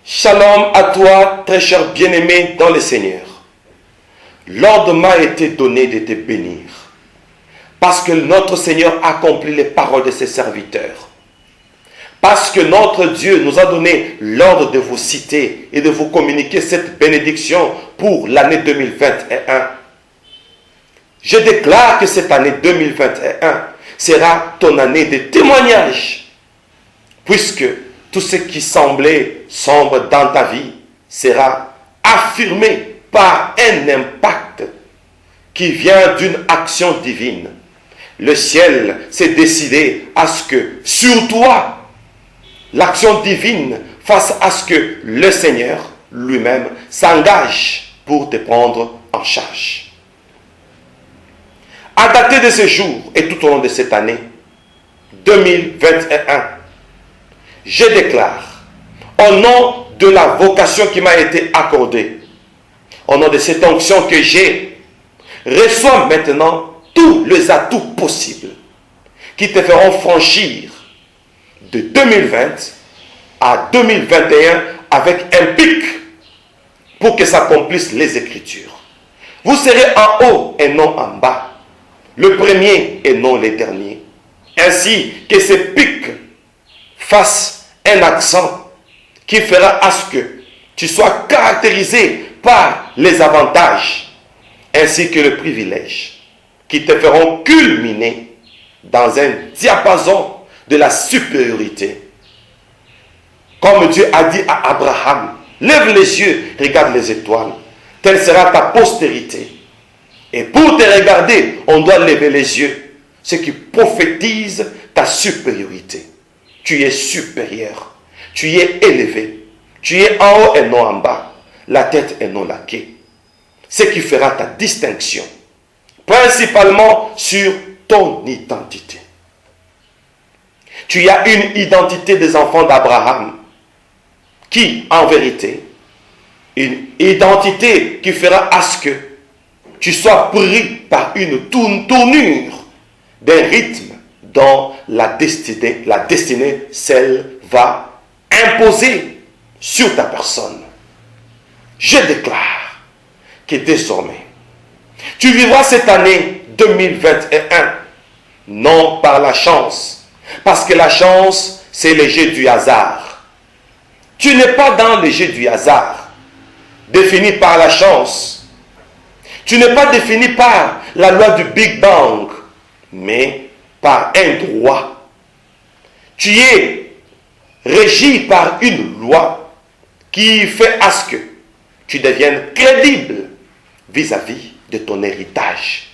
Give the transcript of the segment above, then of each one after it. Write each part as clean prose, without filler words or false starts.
Shalom à toi, très cher bien-aimé dans le Seigneur. L'ordre m'a été donné de te bénir, parce que notre Seigneur accomplit les paroles de ses serviteurs. Parce que notre Dieu nous a donné l'ordre de vous citer et de vous communiquer cette bénédiction pour l'année 2021. Je déclare que cette année 2021 sera ton année de témoignage, puisque tout ce qui semblait sombre dans ta vie sera affirmé par un impact qui vient d'une action divine. Le ciel s'est décidé à ce que sur toi, l'action divine fasse à ce que le Seigneur lui-même s'engage pour te prendre en charge. À dater de ce jour et tout au long de cette année 2021, je déclare, au nom de la vocation qui m'a été accordée, au nom de cette onction que j'ai, reçois maintenant tous les atouts possibles qui te feront franchir de 2020 à 2021 avec un pic pour que s'accomplissent les Écritures. Vous serez en haut et non en bas, le premier et non le dernier. Ainsi que ce pic fasse un accent qui fera à ce que tu sois caractérisé par les avantages ainsi que le privilège qui te feront culminer dans un diapason de la supériorité. Comme Dieu a dit à Abraham, lève les yeux, regarde les étoiles, telle sera ta postérité. Et pour te regarder, on doit lever les yeux, ce qui prophétise ta supériorité. Tu es supérieur, tu es élevé, tu es en haut et non en bas, la tête et non la queue. Ce qui fera ta distinction, principalement sur ton identité. Tu as une identité des enfants d'Abraham, qui, en vérité, une identité qui fera à ce que tu sois pris par une tournure d'un rythme dont la destinée, celle va imposer sur ta personne. Je déclare que désormais, tu vivras cette année 2021, non par la chance, parce que la chance, c'est le jeu du hasard. Tu n'es pas dans le jeu du hasard, défini par la chance. Tu n'es pas défini par la loi du Big Bang, mais par un droit. Tu es régi par une loi qui fait à ce que tu deviennes crédible vis-à-vis de ton héritage.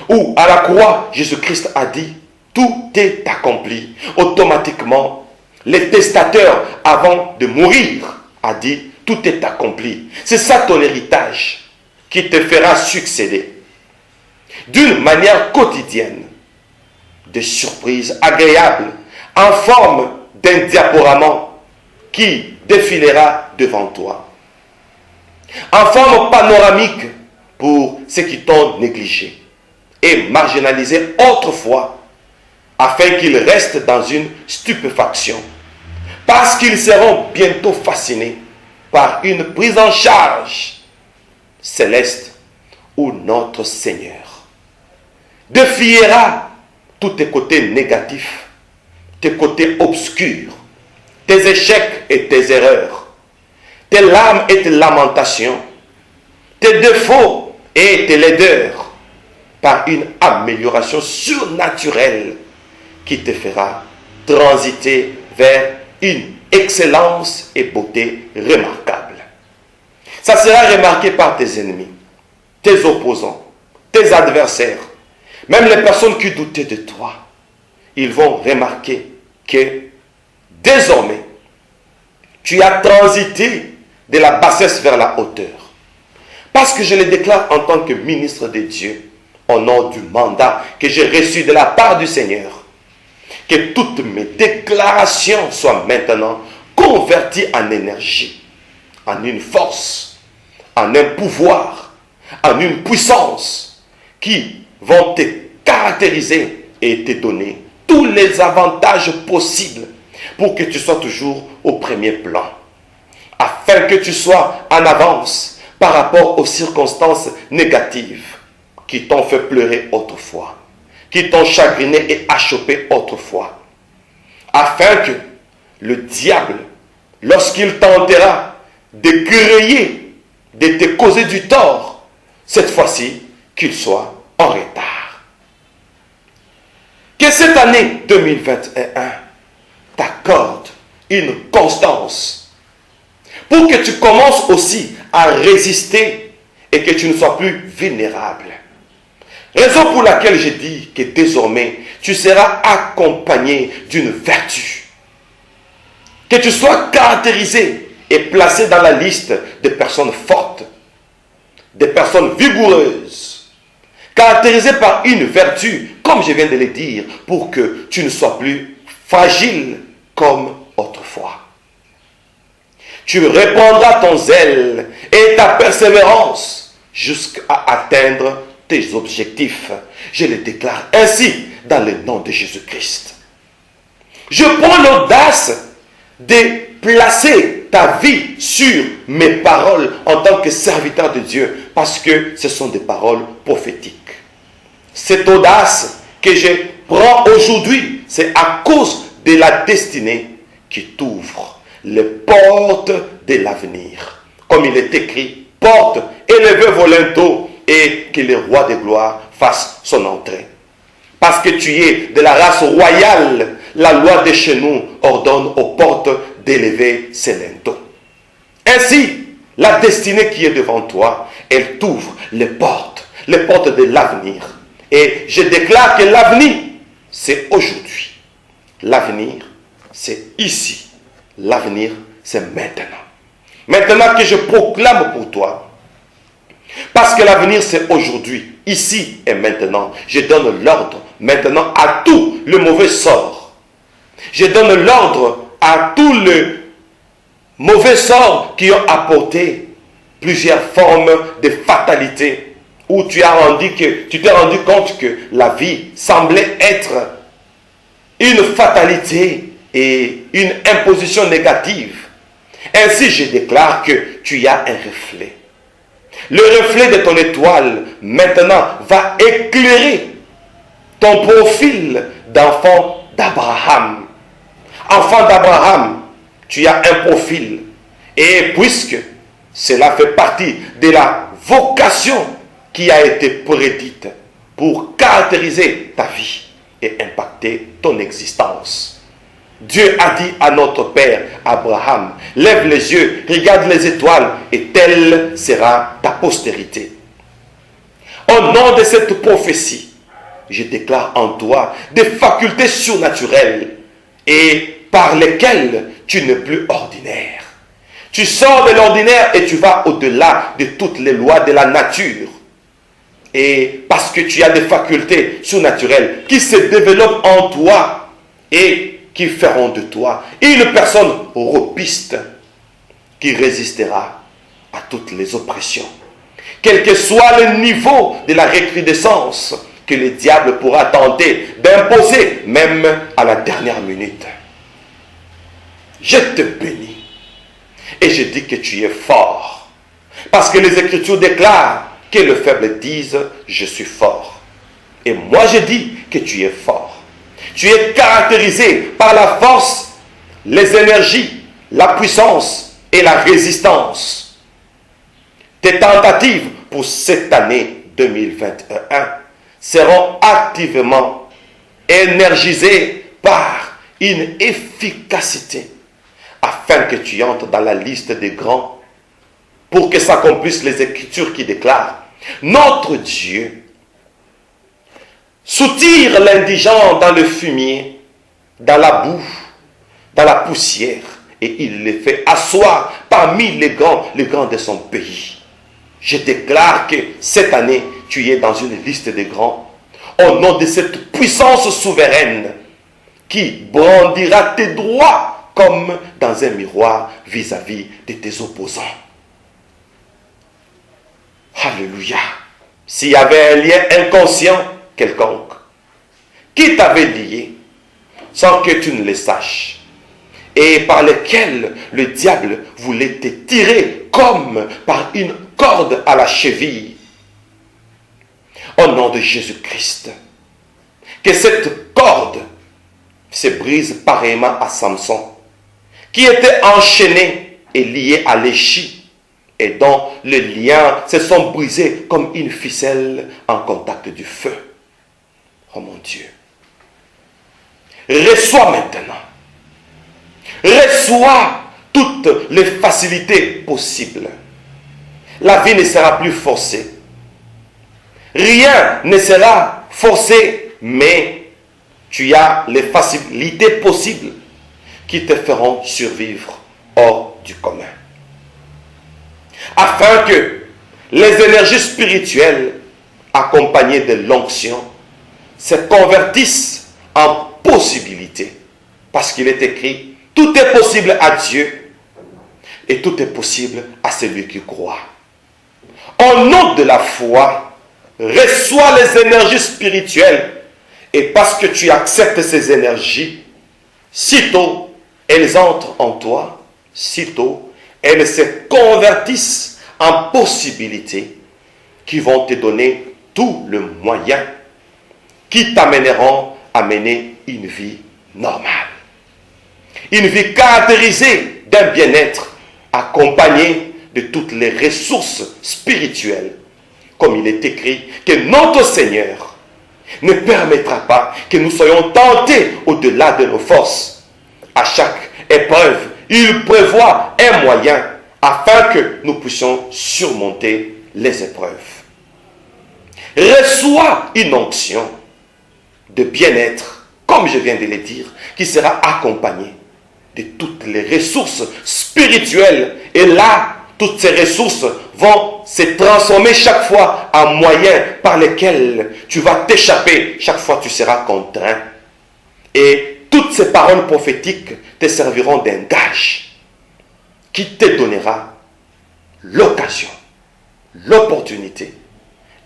Où à la croix, Jésus-Christ a dit, tout est accompli. Automatiquement, le testateur, avant de mourir, a dit, tout est accompli. C'est ça ton héritage qui te fera succéder d'une manière quotidienne, de surprises agréables en forme d'un diaporama qui défilera devant toi, en forme panoramique pour ceux qui t'ont négligé et marginalisé autrefois, afin qu'ils restent dans une stupéfaction, parce qu'ils seront bientôt fascinés par une prise en charge céleste où notre Seigneur défiera tous tes côtés négatifs, tes côtés obscurs, tes échecs et tes erreurs, tes larmes et tes lamentations, tes défauts et tes laideurs, par une amélioration surnaturelle qui te fera transiter vers une excellence et beauté remarquables. Ça sera remarqué par tes ennemis, tes opposants, tes adversaires, même les personnes qui doutaient de toi. Ils vont remarquer que désormais, tu as transité de la bassesse vers la hauteur. Parce que je le déclare en tant que ministre de Dieu, au nom du mandat que j'ai reçu de la part du Seigneur, que toutes mes déclarations soient maintenant converties en énergie, en une force, en un pouvoir, en une puissance qui vont te caractériser et te donner tous les avantages possibles pour que tu sois toujours au premier plan. afin que tu sois en avance par rapport aux circonstances négatives qui t'ont fait pleurer autrefois, qui t'ont chagriné et achoppé autrefois, afin que le diable, lorsqu'il tentera de créer, de te causer du tort, cette fois-ci, qu'il soit en retard. Que cette année 2021 t'accorde une constance pour que tu commences aussi à résister et que tu ne sois plus vulnérable. Raison pour laquelle je dis que désormais, tu seras accompagné d'une vertu. Que tu sois caractérisé et placé dans la liste des personnes fortes, des personnes vigoureuses, caractérisées par une vertu, comme je viens de le dire, pour que tu ne sois plus fragile comme autrefois. Tu reprendras ton zèle et ta persévérance jusqu'à atteindre tes objectifs. Je le déclare ainsi dans le nom de Jésus-Christ. Je prends l'audace de placer ta vie sur mes paroles en tant que serviteur de Dieu, parce que ce sont des paroles prophétiques. Cette audace que je prends aujourd'hui, c'est à cause de la destinée qui t'ouvre les portes de l'avenir. Comme il est écrit, porte élevée volonto, et que le roi de gloire fasse son entrée. Parce que tu es de la race royale, la loi de chez nous ordonne aux portes d'élever ses linteaux. Ainsi, la destinée qui est devant toi, elle t'ouvre les portes de l'avenir. Et je déclare que l'avenir, c'est aujourd'hui. L'avenir, c'est ici. L'avenir, c'est maintenant. Maintenant que je proclame pour toi, parce que l'avenir c'est aujourd'hui, ici et maintenant. Je donne l'ordre maintenant à tout le mauvais sort. Je donne l'ordre à tout le mauvais sort qui ont apporté plusieurs formes de fatalité, où tu t'es rendu compte que la vie semblait être une fatalité et une imposition négative. Ainsi je déclare que tu as un reflet. Le reflet de ton étoile, maintenant, va éclairer ton profil d'enfant d'Abraham. Enfant d'Abraham, tu as un profil. Et puisque cela fait partie de la vocation qui a été prédite pour caractériser ta vie et impacter ton existence. Dieu a dit à notre père Abraham, lève les yeux, regarde les étoiles et telle sera ta postérité. Au nom de cette prophétie, je déclare en toi des facultés surnaturelles et par lesquelles tu n'es plus ordinaire. Tu sors de l'ordinaire et tu vas au-delà de toutes les lois de la nature. Et parce que tu as des facultés surnaturelles qui se développent en toi et qui feront de toi une personne robuste qui résistera à toutes les oppressions. Quel que soit le niveau de la recrudescence que le diable pourra tenter d'imposer, même à la dernière minute. Je te bénis et je dis que tu es fort. Parce que les Écritures déclarent que le faible dise « je suis fort ». Et moi je dis que tu es fort. Tu es caractérisé par la force, les énergies, la puissance et la résistance. Tes tentatives pour cette année 2021 seront activement énergisées par une efficacité afin que tu entres dans la liste des grands pour que s'accomplissent les Écritures qui déclarent « Notre Dieu soutire l'indigent dans le fumier, dans la boue, dans la poussière, et il les fait asseoir parmi les grands de son pays. » Je déclare que cette année, tu es dans une liste des grands, au nom de cette puissance souveraine qui brandira tes droits comme dans un miroir vis-à-vis de tes opposants. Alléluia. S'il y avait un lien inconscient quelconque qui t'avait lié sans que tu ne le saches, et par lesquels le diable voulait te tirer comme par une corde à la cheville. Au nom de Jésus-Christ, que cette corde se brise pareillement à Samson, qui était enchaîné et lié à l'échine, et dont les liens se sont brisés comme une ficelle en contact du feu. Oh mon Dieu. Reçois maintenant. Reçois toutes les facilités possibles. La vie ne sera plus forcée. Rien ne sera forcé, mais tu as les facilités possibles qui te feront survivre hors du commun. Afin que les énergies spirituelles accompagnées de l'onction se convertissent en possibilités. Parce qu'il est écrit, tout est possible à Dieu et tout est possible à celui qui croit. Au nom de la foi, reçois les énergies spirituelles et parce que tu acceptes ces énergies, sitôt elles entrent en toi, sitôt elles se convertissent en possibilités qui vont te donner tout le moyen qui t'amèneront à mener une vie normale. Une vie caractérisée d'un bien-être accompagné de toutes les ressources spirituelles. Comme il est écrit que notre Seigneur ne permettra pas que nous soyons tentés au-delà de nos forces. À chaque épreuve, il prévoit un moyen afin que nous puissions surmonter les épreuves. Reçois une onction de bien-être, comme je viens de le dire, qui sera accompagnée de toutes les ressources spirituelles. Et là, toutes ces ressources vont se transformer chaque fois en moyens par lesquels tu vas t'échapper chaque fois que tu seras contraint. Et toutes ces paroles prophétiques te serviront d'un gage qui te donnera l'occasion, l'opportunité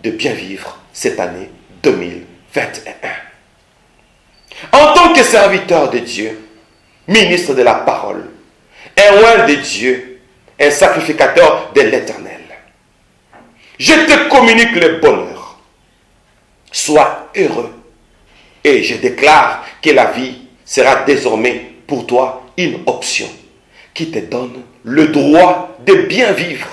de bien vivre cette année 2021. En tant que serviteur de Dieu, ministre de la parole, un oint de Dieu, un sacrificateur de l'Éternel, je te communique le bonheur. Sois heureux. Et je déclare que la vie sera désormais pour toi une option qui te donne le droit de bien vivre.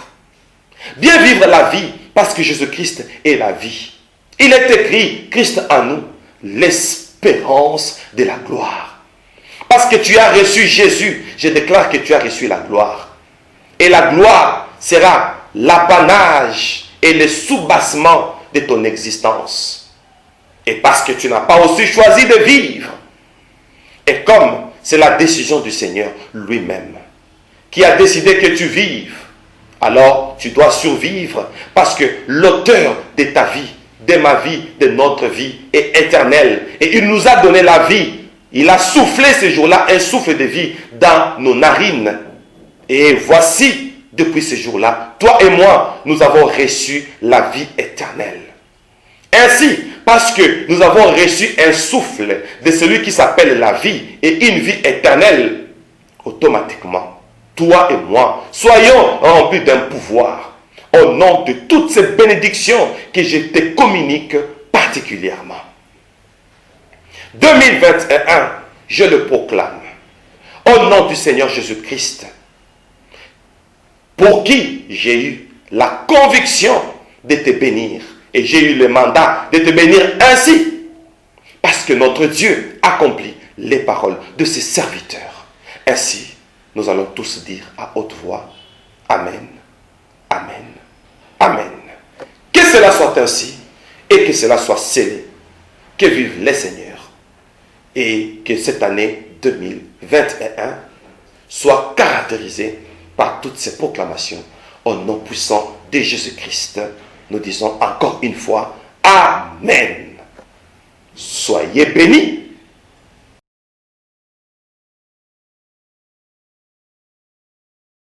Bien vivre la vie parce que Jésus-Christ est la vie. Il est écrit, Christ en nous, l'espérance de la gloire. Parce que tu as reçu Jésus, je déclare que tu as reçu la gloire. Et la gloire sera l'apanage et le soubassement de ton existence. Et parce que tu n'as pas aussi choisi de vivre. Et comme c'est la décision du Seigneur lui-même qui a décidé que tu vives, alors tu dois survivre parce que l'auteur de ta vie, de ma vie, de notre vie est éternel. Et il nous a donné la vie. Il a soufflé ce jour-là un souffle de vie dans nos narines. Et voici, depuis ce jour-là, toi et moi, nous avons reçu la vie éternelle. Ainsi, parce que nous avons reçu un souffle de celui qui s'appelle la vie et une vie éternelle, automatiquement, toi et moi, soyons remplis d'un pouvoir au nom de toutes ces bénédictions que je te communique particulièrement. 2021, je le proclame, au nom du Seigneur Jésus-Christ, pour qui j'ai eu la conviction de te bénir. Et j'ai eu le mandat de te bénir ainsi. Parce que notre Dieu accomplit les paroles de ses serviteurs. Ainsi, nous allons tous dire à haute voix, Amen, Amen, Amen. Que cela soit ainsi et que cela soit scellé. Que vive les Seigneurs. Et que cette année 2021 soit caractérisée par toutes ces proclamations au nom puissant de Jésus-Christ. Nous disons encore une fois, Amen. Soyez bénis.